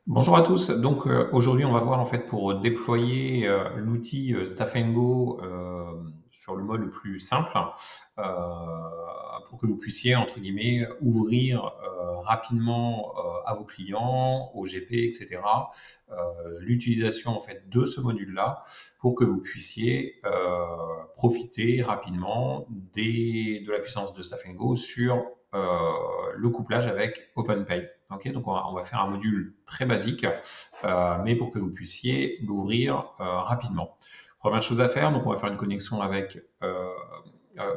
Bonjour à tous. Donc aujourd'hui, on va voir en fait pour déployer l'outil Staff Go sur le mode le plus simple euh, pour que vous puissiez entre guillemets ouvrir rapidement à vos clients, au GP, etc. L'utilisation en fait de ce module-là pour que vous puissiez profiter rapidement de la puissance de Staff Go sur le couplage avec OpenPay. Ok, donc on va faire un module très basique, mais pour que vous puissiez l'ouvrir rapidement. Première chose à faire, donc on va faire une connexion avec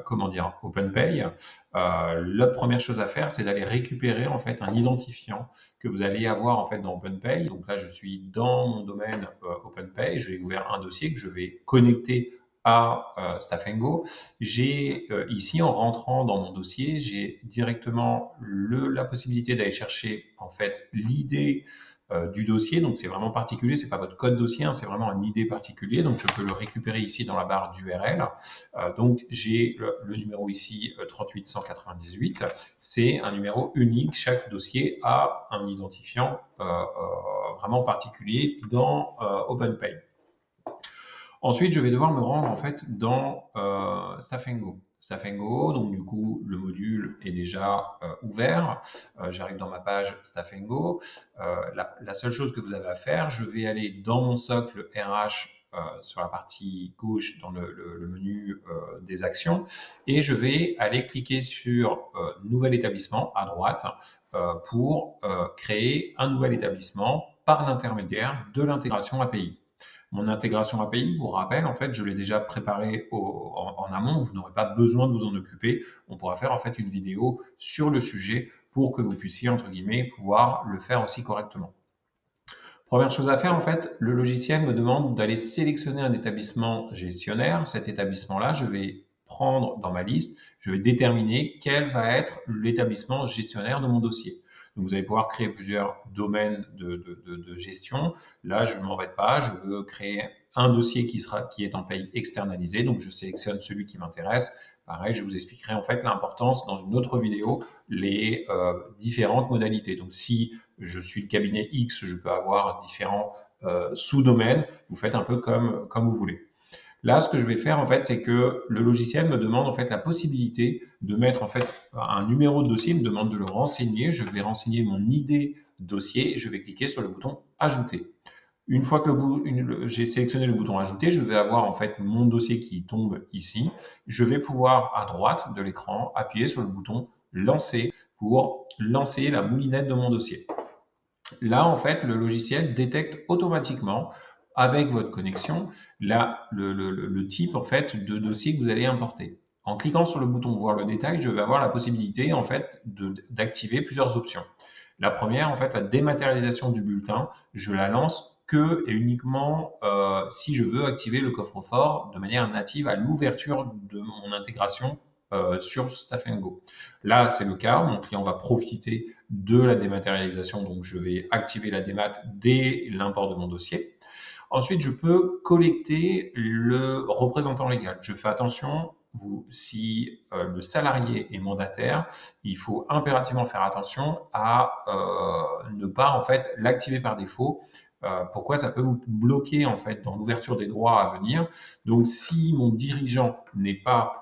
comment dire, OpenPay. La première chose à faire, c'est d'aller récupérer en fait un identifiant que vous allez avoir en fait dans OpenPay. Donc là, je suis dans mon domaine OpenPay. Je vais ouvrir un dossier que je vais connecter à Staff Go. J'ai ici, en rentrant dans mon dossier, j'ai directement la possibilité d'aller chercher en fait l'idée du dossier. Donc c'est vraiment particulier, c'est pas votre code dossier, hein, c'est vraiment un ID particulier. Donc je peux le récupérer ici dans la barre d'URL. Donc j'ai le numéro ici 38198. C'est un numéro unique. Chaque dossier a un identifiant vraiment particulier dans OpenPay. Ensuite, je vais devoir me rendre en fait dans Staff Go. Staff Go, donc du coup, le module est déjà ouvert. J'arrive dans ma page Staff Go. La seule chose que vous avez à faire, je vais aller dans mon socle RH sur la partie gauche dans le menu des actions et je vais aller cliquer sur Nouvel établissement à droite pour créer un nouvel établissement par l'intermédiaire de l'intégration API. Mon intégration API, pour rappel, en fait, je l'ai déjà préparé en amont. Vous n'aurez pas besoin de vous en occuper. On pourra faire en fait une vidéo sur le sujet pour que vous puissiez, entre guillemets, pouvoir le faire aussi correctement. Première chose à faire, en fait, le logiciel me demande d'aller sélectionner un établissement gestionnaire. Cet établissement-là, je vais prendre dans ma liste, je vais déterminer quel va être l'établissement gestionnaire de mon dossier. Donc, vous allez pouvoir créer plusieurs domaines de gestion. Là, je ne m'embête pas, je veux créer un dossier qui est en paye externalisé. Donc, je sélectionne celui qui m'intéresse. Pareil, je vous expliquerai en fait l'importance dans une autre vidéo, les différentes modalités. Donc, si je suis le cabinet X, je peux avoir différents sous-domaines. Vous faites un peu comme vous voulez. Là, ce que je vais faire en fait, c'est que le logiciel me demande en fait la possibilité de mettre en fait un numéro de dossier, il me demande de le renseigner. Je vais renseigner mon ID dossier et je vais cliquer sur le bouton Ajouter. Une fois que j'ai sélectionné le bouton Ajouter, je vais avoir en fait mon dossier qui tombe ici. Je vais pouvoir à droite de l'écran appuyer sur le bouton Lancer pour lancer la moulinette de mon dossier. Là, en fait, le logiciel détecte automatiquement, avec votre connexion, le type en fait, de dossier que vous allez importer. En cliquant sur le bouton Voir le détail, je vais avoir la possibilité en fait, d'activer plusieurs options. La première, en fait, la dématérialisation du bulletin, je la lance que et uniquement si je veux activer le coffre-fort de manière native à l'ouverture de mon intégration sur Staff Go. Là, c'est le cas. Mon client va profiter de la dématérialisation, donc je vais activer la démat dès l'import de mon dossier. Ensuite, je peux collecter le représentant légal. Je fais attention, si le salarié est mandataire, il faut impérativement faire attention à ne pas en fait l'activer par défaut. Pourquoi ça peut vous bloquer en fait dans l'ouverture des droits à venir. Donc, si mon dirigeant n'est pas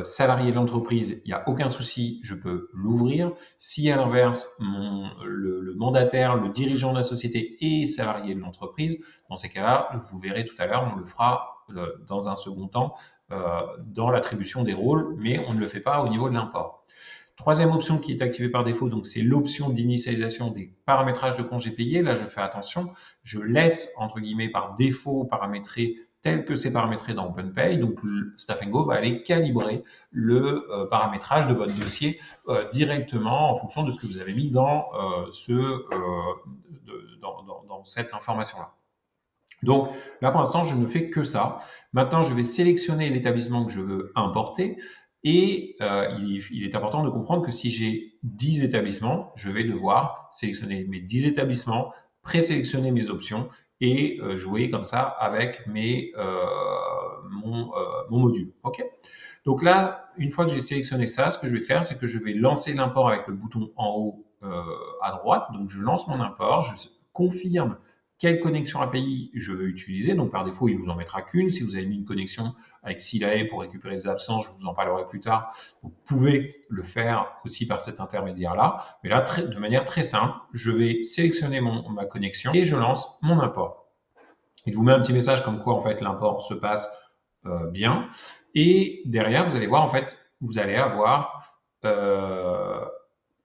salarié de l'entreprise, il n'y a aucun souci, je peux l'ouvrir. Si à l'inverse, le mandataire, le dirigeant de la société est salarié de l'entreprise, dans ces cas-là, vous verrez tout à l'heure, on le fera dans un second temps dans l'attribution des rôles, mais on ne le fait pas au niveau de l'import. Troisième option qui est activée par défaut, donc c'est l'option d'initialisation des paramétrages de congés payés. Là, je fais attention, je laisse entre guillemets par défaut paramétrer tel que c'est paramétré dans OpenPay. Donc, Staff Go va aller calibrer le paramétrage de votre dossier directement en fonction de ce que vous avez mis dans cette information-là. Donc là, pour l'instant, je ne fais que ça. Maintenant, je vais sélectionner l'établissement que je veux importer. Et il est important de comprendre que si j'ai 10 établissements, je vais devoir sélectionner mes 10 établissements, présélectionner mes options et jouer comme ça avec mon module. OK. Donc là, une fois que j'ai sélectionné ça, ce que je vais faire, c'est que je vais lancer l'import avec le bouton en haut à droite. Donc, je lance mon import, je confirme quelle connexion API je veux utiliser. Donc, par défaut, il vous en mettra qu'une. Si vous avez mis une connexion avec Silae pour récupérer les absences, je vous en parlerai plus tard. Vous pouvez le faire aussi par cet intermédiaire-là. Mais là, de manière très simple, je vais sélectionner ma connexion et je lance mon import. Il vous met un petit message comme quoi, en fait, l'import se passe bien. Et derrière, vous allez voir, en fait, vous allez avoir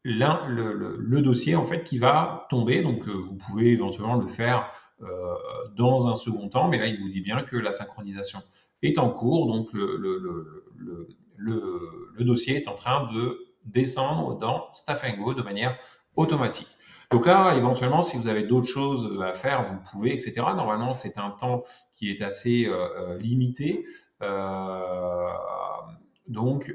le dossier en fait qui va tomber. Donc vous pouvez éventuellement le faire dans un second temps, mais là il vous dit bien que la synchronisation est en cours, donc le dossier est en train de descendre dans Staff & Go de manière automatique. Donc là, éventuellement, si vous avez d'autres choses à faire, vous pouvez, etc. Normalement, c'est un temps qui est assez limité. Donc,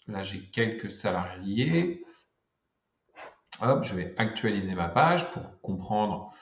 là, j'ai quelques salariés. Hop, je vais actualiser ma page pour comprendre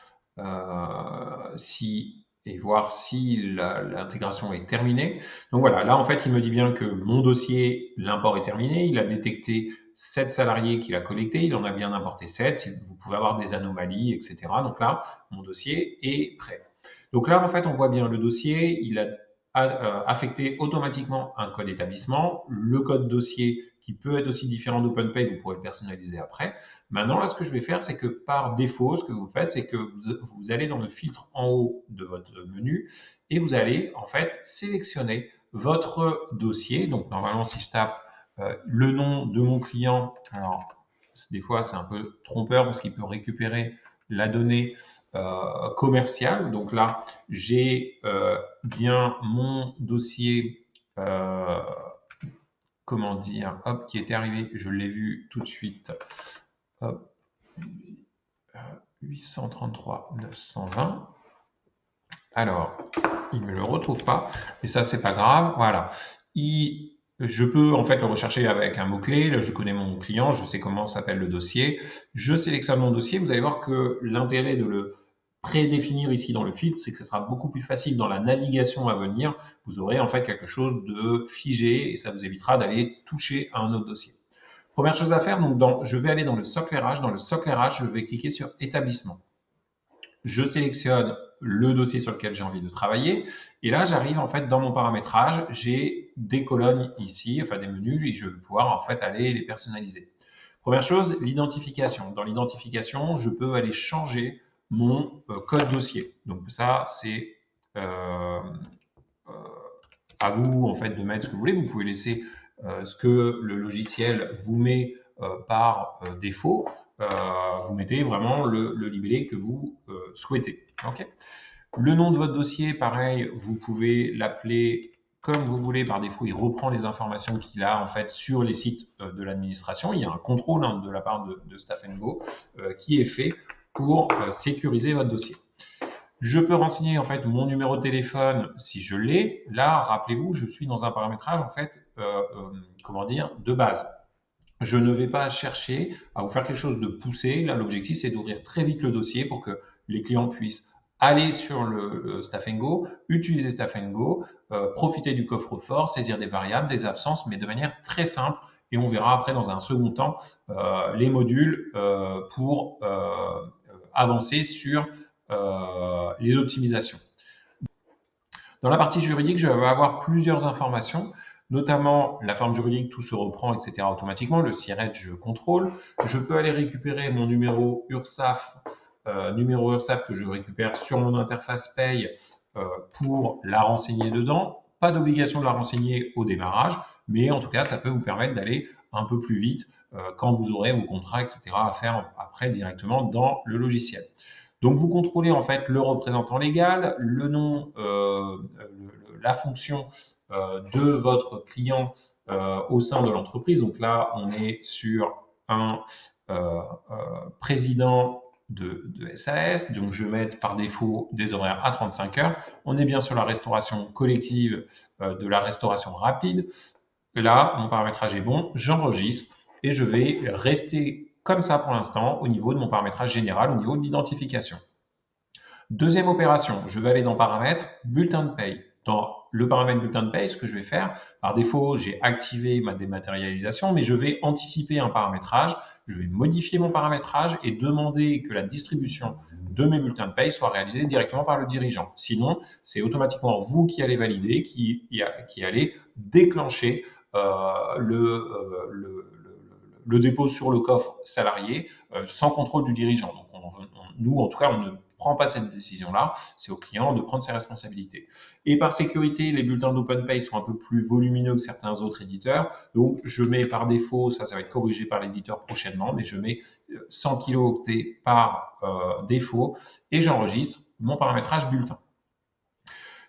et voir si l'intégration est terminée. Donc voilà, là en fait, il me dit bien que mon dossier, l'import est terminé. Il a détecté 7 salariés qu'il a collectés. Il en a bien importé 7. Vous pouvez avoir des anomalies, etc. Donc là, mon dossier est prêt. Donc là, en fait, on voit bien le dossier. Il a affecté automatiquement un code établissement. Le code dossier qui peut être aussi différent d'OpenPay, vous pourrez le personnaliser après. Maintenant, là, ce que je vais faire, c'est que par défaut, ce que vous faites, c'est que vous allez dans le filtre en haut de votre menu et vous allez en fait sélectionner votre dossier. Donc, normalement, si je tape le nom de mon client, alors des fois, c'est un peu trompeur parce qu'il peut récupérer la donnée commerciale. Donc là, j'ai bien mon dossier comment dire, hop, qui était arrivé, je l'ai vu tout de suite, hop, 833 920. Alors, il ne me le retrouve pas, mais ça, c'est pas grave. Voilà. Je peux en fait le rechercher avec un mot-clé. Là, je connais mon client, je sais comment s'appelle le dossier. Je sélectionne mon dossier. Vous allez voir que l'intérêt de le prédéfinir ici dans le filtre, c'est que ce sera beaucoup plus facile dans la navigation à venir. Vous aurez en fait quelque chose de figé et ça vous évitera d'aller toucher à un autre dossier. Première chose à faire, donc je vais aller dans le socle RH. Dans le socle RH, je vais cliquer sur établissement. Je sélectionne le dossier sur lequel j'ai envie de travailler. Et là, j'arrive en fait dans mon paramétrage, j'ai des colonnes ici, enfin des menus, et je vais pouvoir en fait aller les personnaliser. Première chose, l'identification. Dans l'identification, je peux aller changer mon code dossier. Donc ça, c'est à vous en fait de mettre ce que vous voulez. Vous pouvez laisser ce que le logiciel vous met par défaut. Vous mettez vraiment le libellé que vous souhaitez. Okay. Le nom de votre dossier, pareil, vous pouvez l'appeler comme vous voulez. Par défaut, il reprend les informations qu'il a en fait sur les sites de l'administration. Il y a un contrôle de la part de Staff & Go qui est fait pour sécuriser votre dossier. Je peux renseigner en fait mon numéro de téléphone si je l'ai. Là, rappelez-vous, je suis dans un paramétrage en fait, comment dire, de base. Je ne vais pas chercher à vous faire quelque chose de poussé. Là, l'objectif, c'est d'ouvrir très vite le dossier pour que les clients puissent aller sur le Staff & Go, utiliser Staff & Go, profiter du coffre-fort, saisir des variables, des absences, mais de manière très simple. Et on verra après dans un second temps les modules pour avancer sur les optimisations. Dans la partie juridique, je vais avoir plusieurs informations, notamment la forme juridique, tout se reprend, etc. automatiquement. Le SIRET, je contrôle. Je peux aller récupérer mon numéro URSSAF, que je récupère sur mon interface paye pour la renseigner dedans. Pas d'obligation de la renseigner au démarrage, mais en tout cas, ça peut vous permettre d'aller un peu plus vite quand vous aurez vos contrats, etc. à faire après directement dans le logiciel. Donc, vous contrôlez en fait le représentant légal, le nom, la fonction de votre client au sein de l'entreprise. Donc là, on est sur un président de SAS. Donc, je vais mettre par défaut des horaires à 35 heures. On est bien sur la restauration collective de la restauration rapide. Là, mon paramétrage est bon. J'enregistre et je vais rester comme ça pour l'instant au niveau de mon paramétrage général, au niveau de l'identification. Deuxième opération, je vais aller dans Paramètres, Bulletin de paye. Dans le paramètre bulletin de paye, ce que je vais faire, par défaut, j'ai activé ma dématérialisation, mais je vais anticiper un paramétrage, je vais modifier mon paramétrage et demander que la distribution de mes bulletins de paye soit réalisée directement par le dirigeant. Sinon, c'est automatiquement vous qui allez valider, qui allez déclencher le dépôt sur le coffre salarié sans contrôle du dirigeant. Donc, nous, en tout cas, on ne prend pas cette décision-là. C'est au client de prendre ses responsabilités. Et par sécurité, les bulletins d'OpenPay sont un peu plus volumineux que certains autres éditeurs. Donc, je mets par défaut, ça va être corrigé par l'éditeur prochainement, mais je mets 100 kilo-octets par défaut et j'enregistre mon paramétrage bulletin.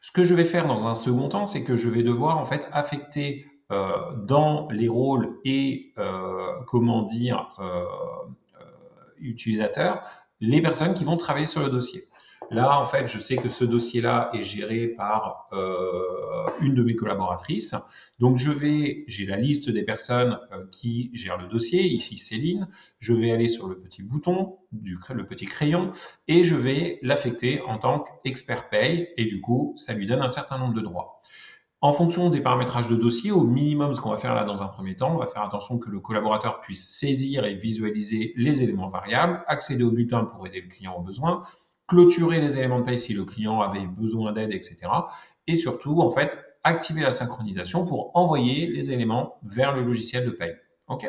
Ce que je vais faire dans un second temps, c'est que je vais devoir en fait affecter dans les rôles et utilisateurs les personnes qui vont travailler sur le dossier. Là, en fait, je sais que ce dossier-là est géré par une de mes collaboratrices. Donc, j'ai la liste des personnes qui gèrent le dossier. Ici, Céline. Je vais aller sur le petit bouton, le petit crayon, et je vais l'affecter en tant qu'expert paye. Et du coup, ça lui donne un certain nombre de droits. En fonction des paramétrages de dossier, au minimum, ce qu'on va faire là dans un premier temps, on va faire attention que le collaborateur puisse saisir et visualiser les éléments variables, accéder au bulletin pour aider le client au besoin, clôturer les éléments de paye si le client avait besoin d'aide, etc. Et surtout, en fait, activer la synchronisation pour envoyer les éléments vers le logiciel de paye. OK ?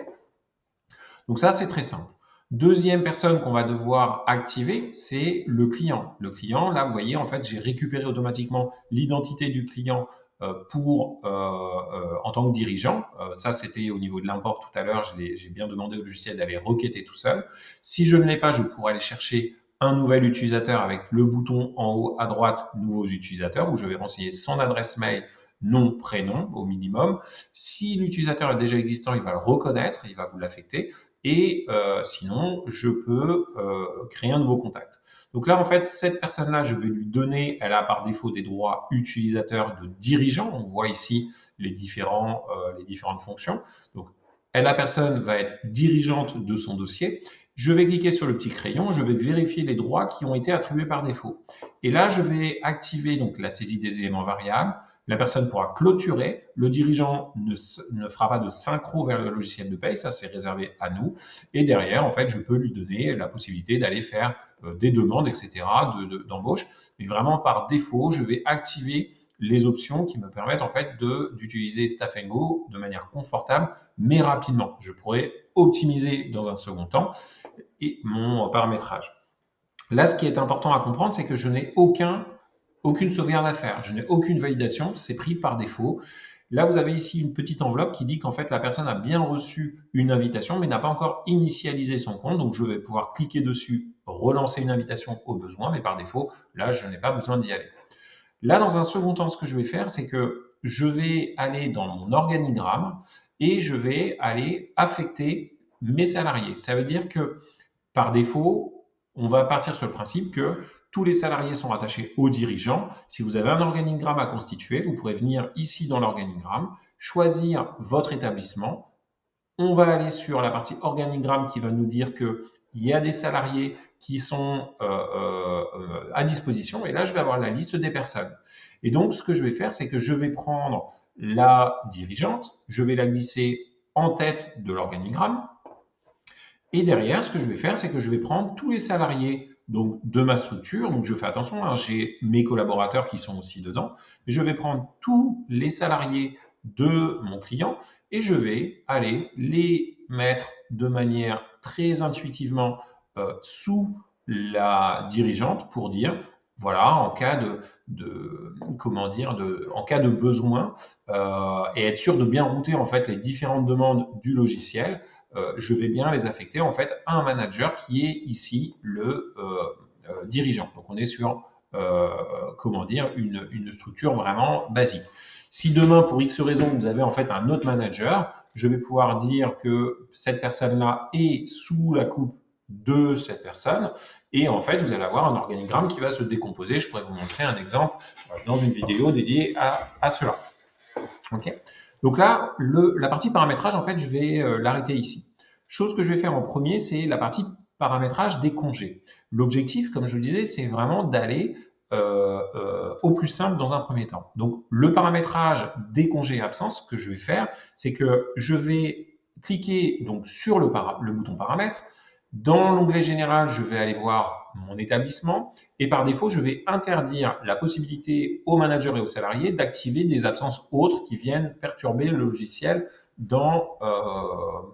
Donc ça, c'est très simple. Deuxième personne qu'on va devoir activer, c'est le client. Le client, là, vous voyez, en fait, j'ai récupéré automatiquement l'identité du client en tant que dirigeant. Ça, c'était au niveau de l'import tout à l'heure. J'ai bien demandé au logiciel d'aller requêter tout seul. Si je ne l'ai pas, je pourrais aller chercher un nouvel utilisateur avec le bouton en haut à droite, nouveaux utilisateurs, où je vais renseigner son adresse mail, nom, prénom au minimum. Si l'utilisateur est déjà existant, il va le reconnaître, il va vous l'affecter. Et sinon, je peux créer un nouveau contact. Donc là, en fait, cette personne-là, je vais lui donner, elle a par défaut des droits utilisateurs de dirigeant. On voit ici les différentes fonctions. Donc, la personne va être dirigeante de son dossier. Je vais cliquer sur le petit crayon, je vais vérifier les droits qui ont été attribués par défaut. Et là, je vais activer donc la saisie des éléments variables. La personne pourra clôturer. Le dirigeant ne fera pas de synchro vers le logiciel de paye. Ça, c'est réservé à nous. Et derrière, en fait, je peux lui donner la possibilité d'aller faire des demandes, etc., d'embauche. Mais vraiment, par défaut, je vais activer les options qui me permettent en fait d'utiliser Staff & Go de manière confortable, mais rapidement. Je pourrais optimiser dans un second temps et mon paramétrage. Là, ce qui est important à comprendre, c'est que je n'ai aucune sauvegarde à faire. Je n'ai aucune validation, c'est pris par défaut. Là, vous avez ici une petite enveloppe qui dit qu'en fait, la personne a bien reçu une invitation, mais n'a pas encore initialisé son compte. Donc, je vais pouvoir cliquer dessus, relancer une invitation au besoin, mais par défaut, là, je n'ai pas besoin d'y aller. Là, dans un second temps, ce que je vais faire, c'est que je vais aller dans mon organigramme et je vais aller affecter mes salariés. Ça veut dire que, par défaut, on va partir sur le principe que tous les salariés sont rattachés au dirigeant. Si vous avez un organigramme à constituer, vous pourrez venir ici dans l'organigramme, choisir votre établissement. On va aller sur la partie organigramme qui va nous dire qu'il y a des salariés qui sont à disposition. Et là, je vais avoir la liste des personnes. Et donc, ce que je vais faire, c'est que je vais prendre la dirigeante, je vais la glisser en tête de l'organigramme. Et derrière, ce que je vais faire, c'est que je vais prendre tous les salariés donc, de ma structure. Donc, je fais attention, hein, j'ai mes collaborateurs qui sont aussi dedans. Mais je vais prendre tous les salariés de mon client et je vais aller les mettre de manière très intuitivement sous la dirigeante pour dire, voilà, en cas en cas de besoin et être sûr de bien router en fait les différentes demandes du logiciel. Je vais bien les affecter en fait à un manager qui est ici le dirigeant. Donc on est sur une structure vraiment basique. Si demain, pour X raison, vous avez en fait un autre manager, je vais pouvoir dire que cette personne-là est sous la coupe de cette personne et en fait, vous allez avoir un organigramme qui va se décomposer. Je pourrais vous montrer un exemple dans une vidéo dédiée à cela. Ok. Donc là, la partie paramétrage, en fait, je vais l'arrêter ici. Chose que je vais faire en premier, c'est la partie paramétrage des congés. L'objectif, comme je le disais, c'est vraiment d'aller au plus simple dans un premier temps. Donc, le paramétrage des congés et absences que je vais faire, c'est que je vais cliquer donc sur le bouton paramètres. Dans l'onglet général, je vais aller voir mon établissement et par défaut, je vais interdire la possibilité aux managers et aux salariés d'activer des absences autres qui viennent perturber le logiciel dans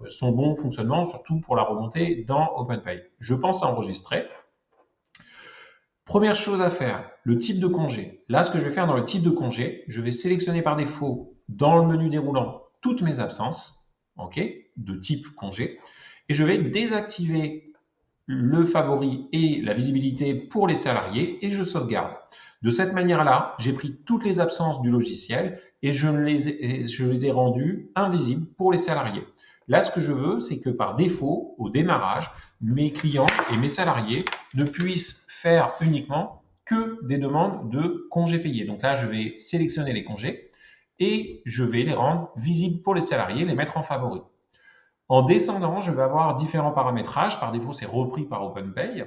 son bon fonctionnement, surtout pour la remontée dans OpenPay. Je pense à enregistrer. Première chose à faire, le type de congé. Là, ce que je vais faire dans le type de congé, je vais sélectionner par défaut dans le menu déroulant toutes mes absences, de type congé, et je vais désactiver le favori et la visibilité pour les salariés et je sauvegarde. De cette manière-là, j'ai pris toutes les absences du logiciel et je les ai rendues invisibles pour les salariés. Là, ce que je veux, c'est que par défaut, au démarrage, mes clients et mes salariés ne puissent faire uniquement que des demandes de congés payés. Donc là, je vais sélectionner les congés et je vais les rendre visibles pour les salariés, les mettre en favori. En descendant, je vais avoir différents paramétrages. Par défaut, c'est repris par OpenPay,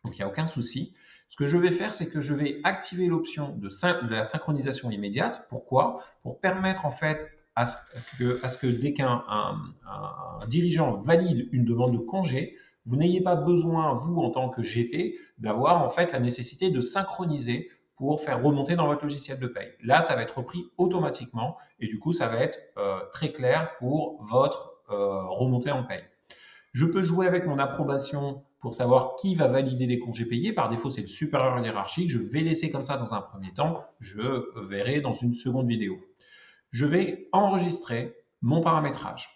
donc il n'y a aucun souci. Ce que je vais faire, c'est que je vais activer l'option de la synchronisation immédiate. Pourquoi? Pour permettre en fait à ce que dès qu'un dirigeant valide une demande de congé, vous n'ayez pas besoin, vous, en tant que GP, d'avoir en fait la nécessité de synchroniser pour faire remonter dans votre logiciel de paye. Là, ça va être repris automatiquement et du coup, ça va être très clair pour votre remontée en paye. Je peux jouer avec mon approbation pour savoir qui va valider les congés payés. Par défaut, c'est le supérieur hiérarchique. Je vais laisser comme ça dans un premier temps. Je verrai dans une seconde vidéo. Je vais enregistrer mon paramétrage.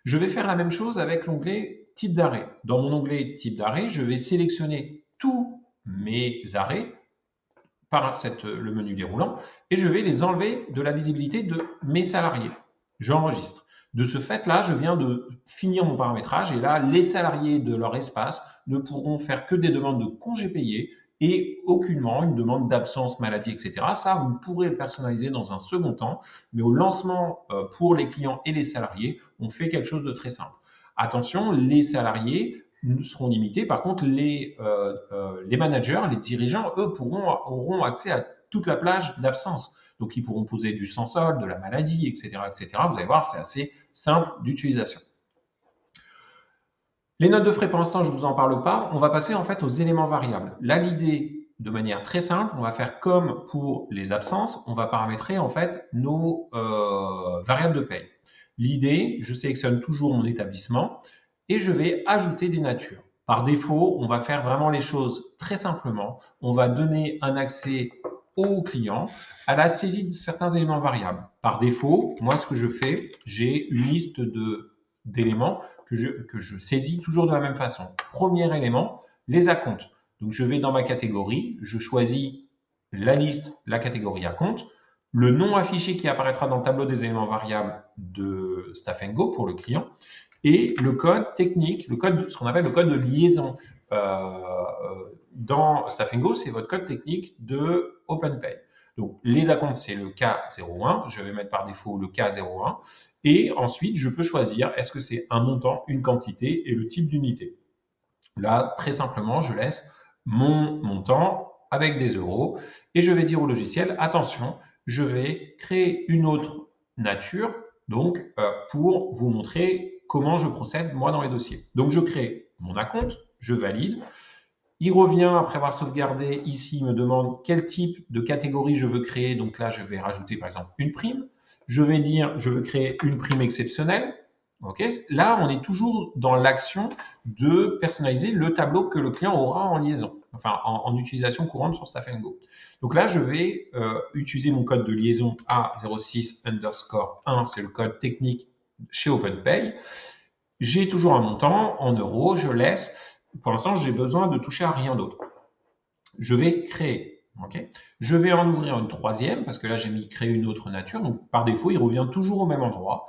Je vais faire la même chose avec l'onglet type d'arrêt. Dans mon onglet type d'arrêt, je vais sélectionner tous mes arrêts par le menu déroulant et je vais les enlever de la visibilité de mes salariés. J'enregistre. De ce fait-là, je viens de finir mon paramétrage et là, les salariés de leur espace ne pourront faire que des demandes de congés payés et aucunement une demande d'absence, maladie, etc. Ça, vous pourrez le personnaliser dans un second temps, mais au lancement pour les clients et les salariés, on fait quelque chose de très simple. Attention, les salariés seront limités. Par contre, les managers, les dirigeants, eux, auront accès à toute la plage d'absence. Donc, ils pourront poser du sans solde, de la maladie, etc., etc. Vous allez voir, c'est assez simple d'utilisation. Les notes de frais, pour l'instant, je ne vous en parle pas. On va passer en fait aux éléments variables. Là, l'idée, de manière très simple, on va faire comme pour les absences. On va paramétrer en fait nos variables de paye. L'idée, je sélectionne toujours mon établissement et je vais ajouter des natures. Par défaut, on va faire vraiment les choses très simplement. On va donner un accès au client à la saisie de certains éléments variables. Par défaut, moi, ce que je fais, j'ai une liste d'éléments que je saisis toujours de la même façon. Premier élément, les acomptes. Donc, je vais dans ma catégorie, je choisis la liste, la catégorie acompte, le nom affiché qui apparaîtra dans le tableau des éléments variables de Staff & Go pour le client et le code technique, ce qu'on appelle le code de liaison. Dans Staff & Go, c'est votre code technique de OpenPay. Donc, les acomptes, c'est le K01. Je vais mettre par défaut le K01. Et ensuite, je peux choisir est-ce que c'est un montant, une quantité et le type d'unité. Là, très simplement, je laisse mon montant avec des euros et je vais dire au logiciel, attention, je vais créer une autre nature donc pour vous montrer comment je procède moi dans les dossiers. Donc, je crée mon acompte, je valide. Il revient après avoir sauvegardé. Ici, il me demande quel type de catégorie je veux créer. Donc là, je vais rajouter par exemple une prime. Je vais dire, je veux créer une prime exceptionnelle. Là, on est toujours dans l'action de personnaliser le tableau que le client aura en liaison, enfin en utilisation courante sur Staff & Go. Donc là, je vais utiliser mon code de liaison A06_1, c'est le code technique chez OpenPay. J'ai toujours un montant en euros, je laisse. Pour l'instant, j'ai besoin de toucher à rien d'autre. Je vais créer. Je vais en ouvrir une troisième parce que là, j'ai mis créer une autre nature. Donc, par défaut, il revient toujours au même endroit.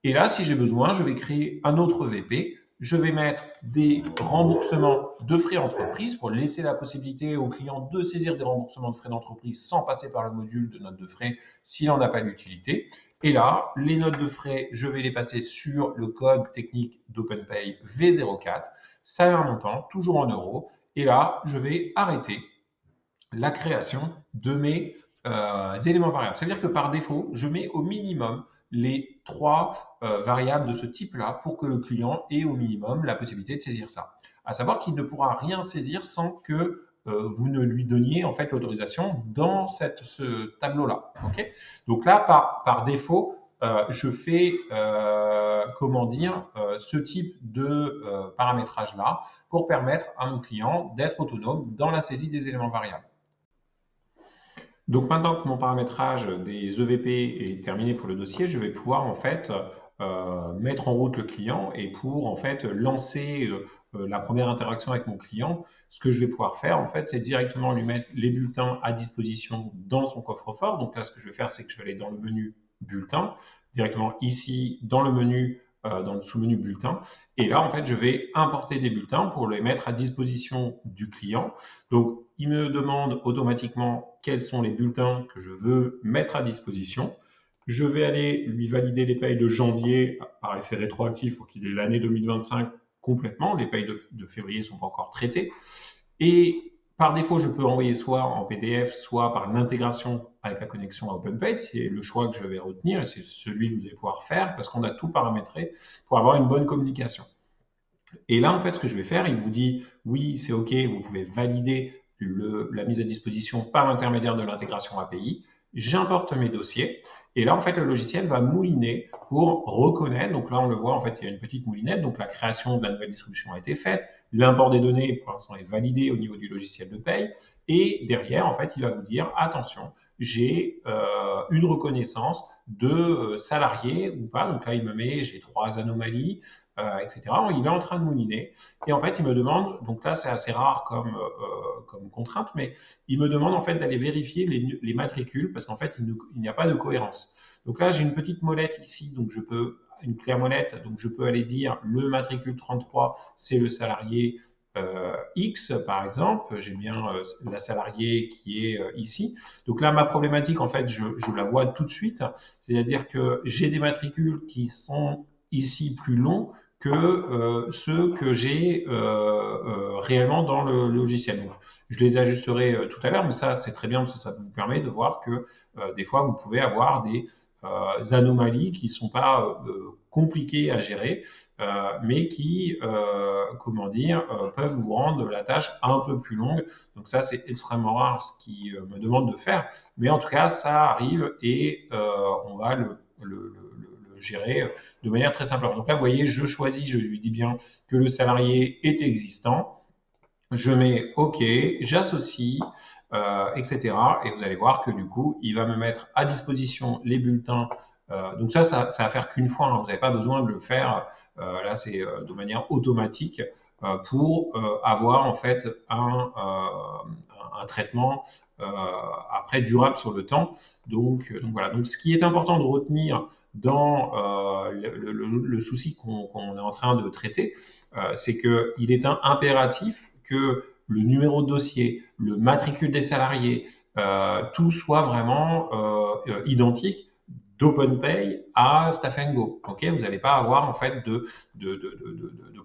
Et là, si j'ai besoin, je vais créer un autre VP. Je vais mettre des remboursements de frais d'entreprise pour laisser la possibilité au client de saisir des remboursements de frais d'entreprise sans passer par le module de notes de frais s'il n'en a pas l'utilité. Et là, les notes de frais, je vais les passer sur le code technique d'OpenPay V04. Ça a un montant, toujours en euros. Et là, je vais arrêter la création de mes éléments variables. C'est-à-dire que par défaut, je mets au minimum les 3 variables de ce type-là pour que le client ait au minimum la possibilité de saisir ça. À savoir qu'il ne pourra rien saisir sans que vous ne lui donniez en fait l'autorisation dans ce tableau-là. Okay, donc là, par défaut, je fais comment dire ce type de paramétrage-là pour permettre à mon client d'être autonome dans la saisie des éléments variables. Donc maintenant que mon paramétrage des EVP est terminé pour le dossier, je vais pouvoir en fait mettre en route le client et pour en fait lancer la première interaction avec mon client, ce que je vais pouvoir faire en fait, c'est directement lui mettre les bulletins à disposition dans son coffre-fort. Donc là, ce que je vais faire, c'est que je vais aller dans le menu bulletin, directement ici dans le menu, dans le sous-menu bulletin. Et là, en fait, je vais importer des bulletins pour les mettre à disposition du client. Donc, il me demande automatiquement quels sont les bulletins que je veux mettre à disposition. Je vais aller lui valider les payes de janvier par effet rétroactif pour qu'il ait l'année 2025 complètement. Les payes de février ne sont pas encore traitées. Et par défaut, je peux envoyer soit en PDF, soit par l'intégration avec la connexion à OpenPay. C'est le choix que je vais retenir et c'est celui que vous allez pouvoir faire parce qu'on a tout paramétré pour avoir une bonne communication. Et là, en fait, ce que je vais faire, il vous dit oui, c'est OK, vous pouvez valider la mise à disposition par l'intermédiaire de l'intégration API. J'importe mes dossiers. Et là, en fait, le logiciel va mouliner pour reconnaître. Donc là, on le voit, en fait, il y a une petite moulinette. Donc la création de la nouvelle distribution a été faite. L'import des données, pour l'instant, est validé au niveau du logiciel de paye. Et derrière, en fait, il va vous dire, attention, j'ai une reconnaissance de salarié ou pas. Donc là, il me met, j'ai 3 anomalies, etc. Il est en train de mouliner. Et en fait, il me demande, donc là, c'est assez rare comme contrainte, mais il me demande en fait d'aller vérifier les matricules parce qu'en fait, il n'y a pas de cohérence. Donc là, j'ai une petite molette ici, donc je peux une claire molette, donc je peux aller dire le matricule 33, c'est le salarié X, par exemple. J'ai bien la salariée qui est ici. Donc là, ma problématique, en fait, je la vois tout de suite. C'est-à-dire que j'ai des matricules qui sont ici plus longs que ceux que j'ai réellement dans le logiciel. Donc, je les ajusterai tout à l'heure, mais ça, c'est très bien parce que ça vous permet de voir que des fois, vous pouvez avoir des anomalies qui ne sont pas compliquées à gérer, mais qui, comment dire, peuvent vous rendre la tâche un peu plus longue. Donc ça, c'est extrêmement rare ce qui me demande de faire, mais en tout cas, ça arrive et on va le gérer de manière très simple. Donc là, vous voyez, je choisis, je lui dis bien que le salarié est existant. Je mets OK, j'associe, etc. Et vous allez voir que du coup, il va me mettre à disposition les bulletins. Donc ça va faire qu'une fois. Hein. Vous n'avez pas besoin de le faire. Là, c'est de manière automatique pour avoir en fait un traitement après durable sur le temps. Donc voilà. Donc ce qui est important de retenir dans le souci qu'on est en train de traiter, c'est qu'il est impératif que le numéro de dossier, le matricule des salariés, tout soit vraiment identique d'OpenPay à Staff Go. Okay, vous n'allez pas avoir en fait de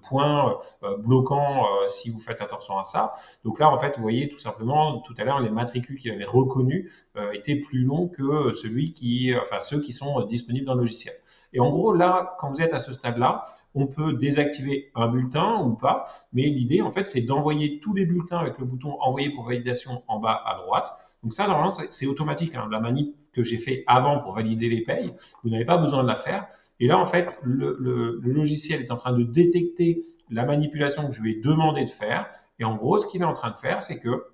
points bloquants si vous faites attention à ça. Donc là, en fait, vous voyez tout simplement tout à l'heure les matricules qu'il avait reconnus étaient plus longs que ceux qui sont disponibles dans le logiciel. Et en gros, là, quand vous êtes à ce stade-là, on peut désactiver un bulletin ou pas, mais l'idée, en fait, c'est d'envoyer tous les bulletins avec le bouton envoyer pour validation en bas à droite. Donc ça, normalement, c'est automatique. Hein. La manip que j'ai fait avant pour valider les payes, vous n'avez pas besoin de la faire. Et là, en fait, le logiciel est en train de détecter la manipulation que je lui ai demandé de faire. Et en gros, ce qu'il est en train de faire, c'est que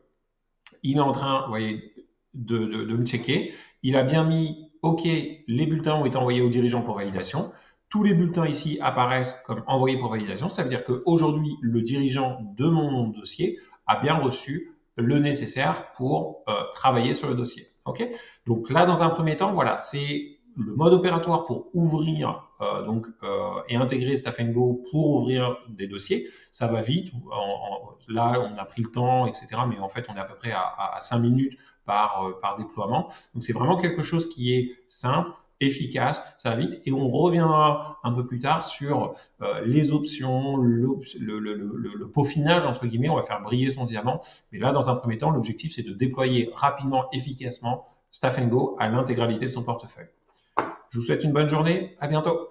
il est en train, vous voyez, de me checker. Il a bien mis OK, les bulletins ont été envoyés au dirigeant pour validation. Tous les bulletins ici apparaissent comme envoyés pour validation. Ça veut dire qu'aujourd'hui, le dirigeant de mon dossier a bien reçu le nécessaire pour travailler sur le dossier. Okay, donc là, dans un premier temps, voilà, c'est le mode opératoire pour ouvrir et intégrer Staff Go pour ouvrir des dossiers. Ça va vite. Là, on a pris le temps, etc. Mais en fait, on est à peu près à 5 minutes par déploiement. Donc, c'est vraiment quelque chose qui est simple. efficace, ça va vite, et on reviendra un peu plus tard sur les options, le peaufinage, entre guillemets, on va faire briller son diamant, mais là, dans un premier temps, l'objectif, c'est de déployer rapidement, efficacement Stop & Go à l'intégralité de son portefeuille. Je vous souhaite une bonne journée, à bientôt.